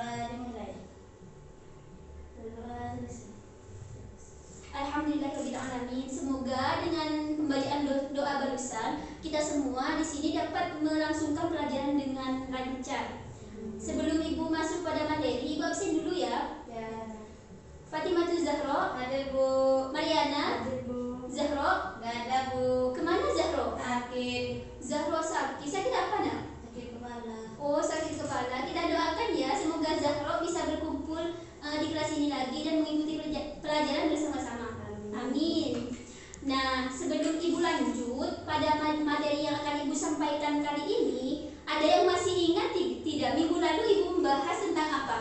dimulai. Alhamdulillahirabbil alamin. Semoga dengan pembacaan doa barusan kita semua di sini dapat melangsungkan pelajaran dengan lancar. Sebelum Ibu masuk pada materi, Ibu absen dulu ya. Ya. Fatimah Zahro, Ada Bu. Mariana, Ada Bu. Zahro, Gak ada Bu. kemana Zahro? Sakit. Zahro sakit. Sakit apa nak? Sakit kepala. Oh, sakit kepala. Kita doakan ya, semoga Zahro bisa berkumpul di kelas ini lagi dan mengikuti pelajaran bersama-sama. Amin. Nah, sebelum Ibu lanjut pada materi yang akan Ibu sampaikan kali ini, ada yang masih ingat tidak? Minggu lalu Ibu membahas tentang apa?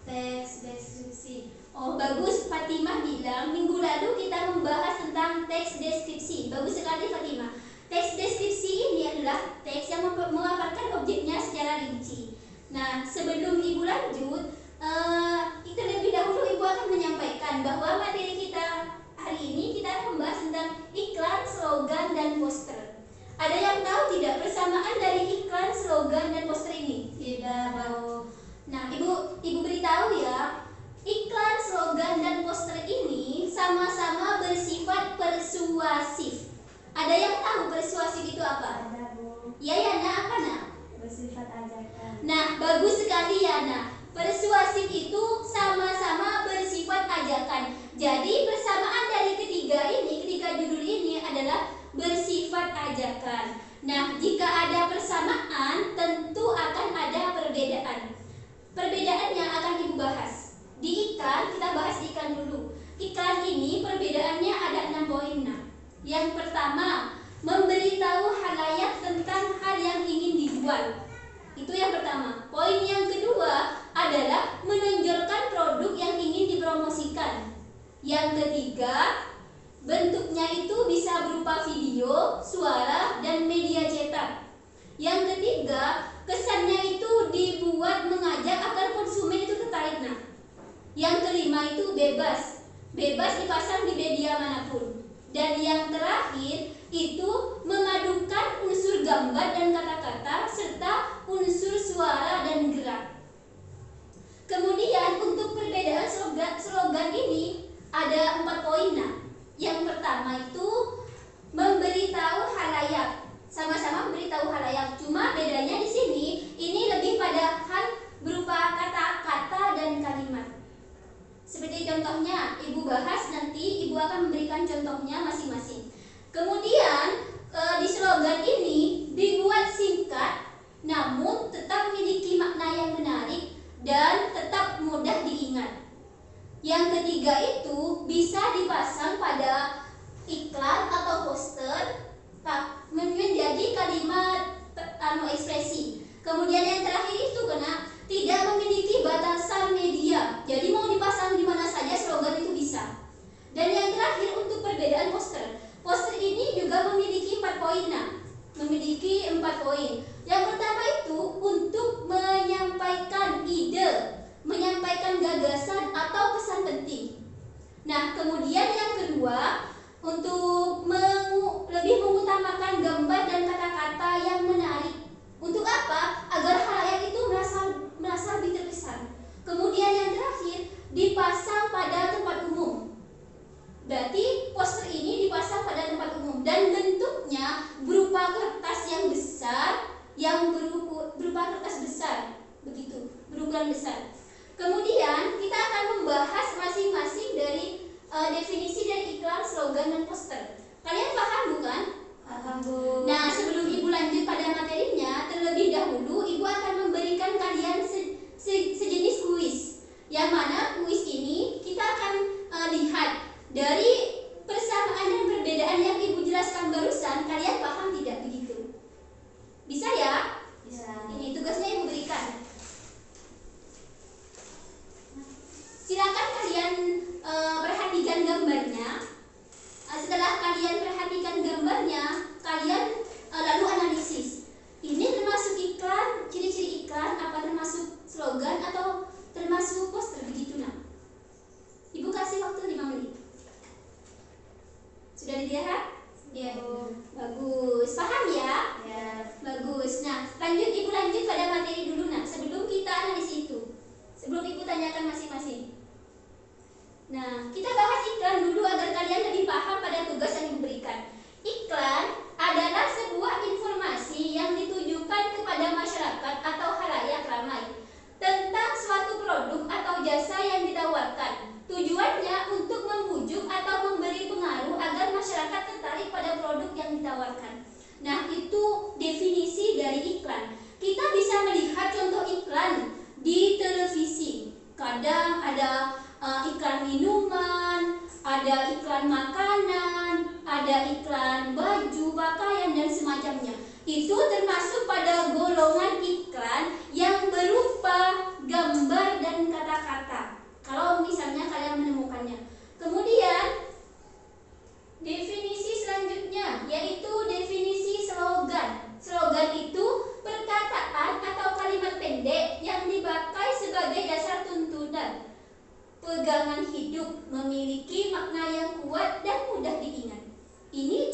Teks deskripsi. Oh, bagus. Fatimah bilang minggu lalu kita membahas tentang teks deskripsi. Bagus sekali Fatimah. Teks deskripsi ini adalah teks yang memaparkan objeknya secara rinci. Nah, sebelum Ibu lanjut, terlebih dahulu Ibu akan menyampaikan bahwa materi kita hari ini kita akan membahas tentang iklan, slogan, dan poster. Ada yang tahu tidak persamaan dari iklan, slogan, dan poster ini? Tidak tahu. Nah, Ibu beritahu ya, iklan, slogan, dan poster ini sama-sama bersifat persuasif. Ada yang tahu persuasif itu apa? Ada Bu. Ya, Yana, apa nak? Bersifat ajakan. Nah, bagus sekali Yana. Persuasif itu sama-sama bersifat ajakan. Jadi persamaan dari ketiga judul ini adalah bersifat ajakan. Nah, jika ada persamaan, tentu akan ada perbedaan. Perbedaannya akan Ibu bahas. Di iklan, kita bahas di iklan dulu. Iklan ini perbedaannya ada 6 poin. Yang pertama, memberitahu khalayak tentang hal yang ingin dijual. Itu yang pertama. Poin yang kedua adalah menonjolkan produk yang ingin dipromosikan. Yang ketiga, bentuknya itu bisa berupa video, suara, dan media cetak. Yang ketiga, kesannya itu dibuat mengajak agar konsumen itu tertarik. Nah, yang kelima itu bebas dipasang di media manapun. Dan yang terakhir itu memadukan unsur gambar dan kata-kata serta unsur suara dan gerak. Kemudian untuk perbedaan slogan ini ada 4 poin. Yang pertama itu memberitahu khalayak. Sama-sama memberitahu khalayak, cuma bedanya di sini ini lebih pada hal berupa kata-kata dan kalimat. Seperti contohnya, Ibu bahas nanti, Ibu akan memberikan contohnya masing-masing. Kemudian di slogan ini dibuat singkat, namun tetap memiliki makna yang menarik dan tetap mudah diingat. Yang ketiga itu bisa dipasang pada iklan atau poster menjadi kalimat ekspresi. Kemudian yang terakhir itu tidak memiliki batasan media. Jadi mau dipasang di mana saja slogan itu bisa. Dan yang terakhir untuk perbedaan poster. Poster ini juga memiliki 4 poin. Memiliki 4 poin. Yang pertama itu untuk menyampaikan ide, menyampaikan gagasan atau pesan penting. Nah, kemudian yang kedua untuk lebih mengutamakan gambar dan kata-kata yang menarik. Untuk apa? Agar khalayak itu merasa lebih terkesan. Kemudian yang terakhir dipasang pada tempat umum. Berarti poster ini dipasang pada tempat umum dan bentuknya berupa kertas yang besar, yang berupa kertas besar, begitu, berukuran besar. Kemudian kita akan membahas masing-masing dari definisi dari iklan, slogan, dan poster. Kalian paham bukan? Paham Bu. Nah, sebelum Ibu lanjut pada materinya, terlebih dahulu Ibu akan memberikan kalian sejenis kuis. Yang mana kuis ini kita akan lihat dari persamaan dan perbedaan yang Ibu jelaskan barusan, kalian paham tidak begitu? Bisa ya? Bisa. Ini tugasnya Ibu berikan. Silakan kalian perhatikan gambarnya. Setelah kalian perhatikan gambarnya, kalian lalu analisis. Ini termasuk iklan, ciri-ciri iklan produk atau jasa yang ditawarkan. Tujuannya untuk membujuk atau memberi pengaruh agar masyarakat tertarik pada produk yang ditawarkan. Nah, itu definisi dari iklan. Kita bisa melihat contoh iklan di televisi. Kadang ada iklan minuman, ada iklan makanan, ada iklan baju, pakaian, dan semacamnya. Itu termasuk pada golongan iklan yang berupa gambar dan kata-kata. Kalau misalnya kalian menemukannya. Kemudian definisi selanjutnya yaitu definisi slogan. Slogan itu perkataan atau kalimat pendek yang dipakai sebagai dasar tuntunan pegangan hidup, memiliki makna yang kuat dan mudah diingat. Ini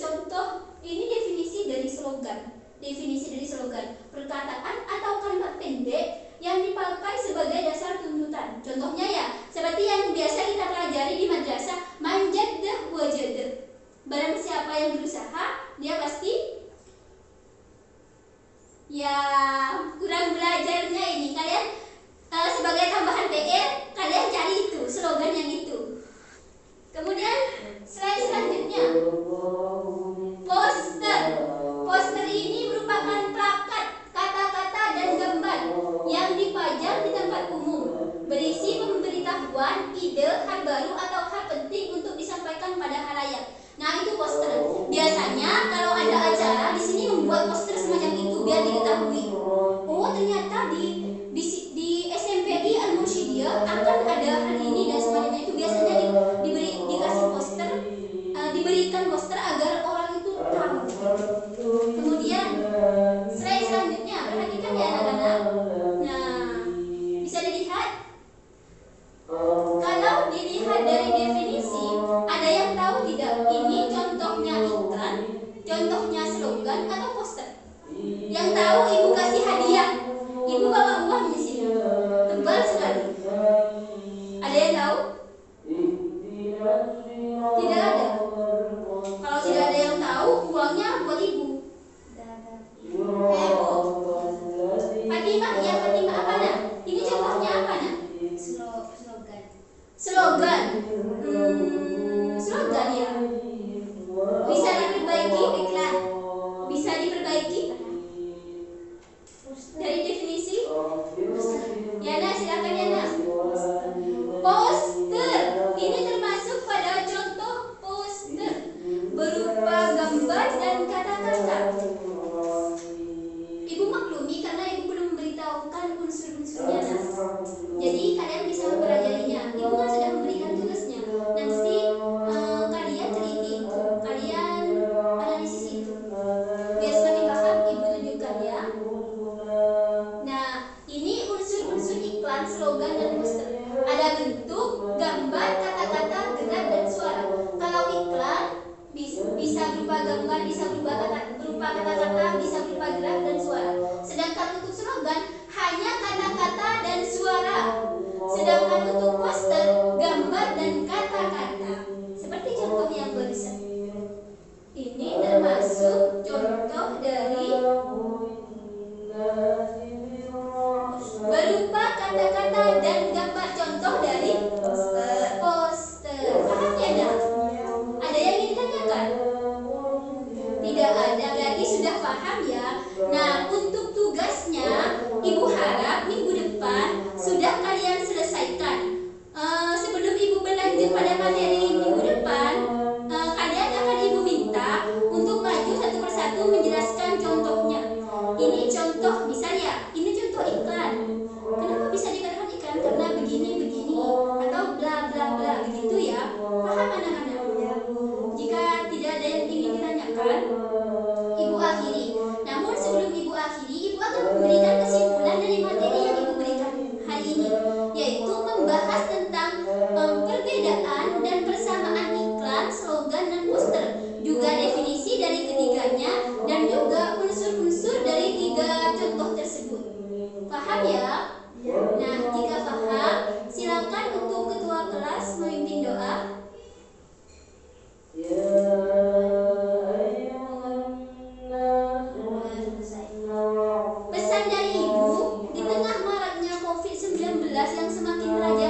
definisi dari slogan. Definisi dari slogan, perkataan atau kalimat pendek yang dipakai sebagai dasar tuntutan. Contohnya ya, seperti yang biasa kita pelajari di madrasah, man jaddah wajadah. Barang siapa yang berusaha, dia pasti ya kurang belajarnya ini. Kalian sebagai tambahan PR, kalian cari itu, slogan yang itu. Kemudian slide selanjutnya, poster. Poster ini merupakan plakat, kata-kata dan gambar yang dipajang di tempat umum, berisi pemberitahuan, ide, hal baru atau hal penting untuk disampaikan pada halayak. Nah, itu poster. Biasanya kalau ada acara di sini membuat poster semacam itu biar diketahui. Oh, ternyata di SMPI Al-Mursyidiyah akan ada hal ini dan semacamnya. Itu biasanya dikasih poster, diberikan poster agar orang itu tahu. Kemudian slide selanjutnya, perhatikan ya anak-anak. Nah, bisa dilihat. Kalau dilihat dari definisi, ada yang tahu tidak? Ini contohnya iklan, contohnya slogan atau poster. Yang tahu ibu kasih hadiah. Ibu bawa uang di sini. Tebal sekali. Ada yang tahu? Tidak ada. Kalau tidak ada yang tahu, uangnya buat ibu. Fatimah, ya Fatimah apa nak? Ini contohnya apa nak? Slogan. Slogan. Slogan ya. Bisa diperbaiki iklan. Bisa diperbaiki dari definisi. Yana, silakan Yana. Poster. Ini termasuk pada contoh poster berupa gambar dan kata-kata. Ibu maklumi karena ibu belum memberitahukan unsur-unsurnya. Jadi kalian bisa mempelajarinya. Ibu kan sudah memberikan tugasnya. Nanti kalian teliti itu, kalian analisis itu. Biar semakin paham ibu tunjukkan ya. Nah, ini unsur-unsur iklan, slogan dan poster. Ada bentuk, gambar, kata-kata, gerak dan suara. Kalau iklan bisa berupa gambar, bisa berupa kata-kata, bisa berupa gerak dan suara. Sedangkan untuk slogan hanya kata-kata dan suara. Sedangkan untuk poster, gambar dan kata-kata. Seperti contoh yang barusan. Ini termasuk contoh dari berupa kata-kata dan gambar, contoh dari poster. Paham ya dah? Ada yang ingin ditanyakan? Tidak ada, berarti sudah paham ya. Nah, untuk tugasnya ibu harap minggu depan sudah semakin derajat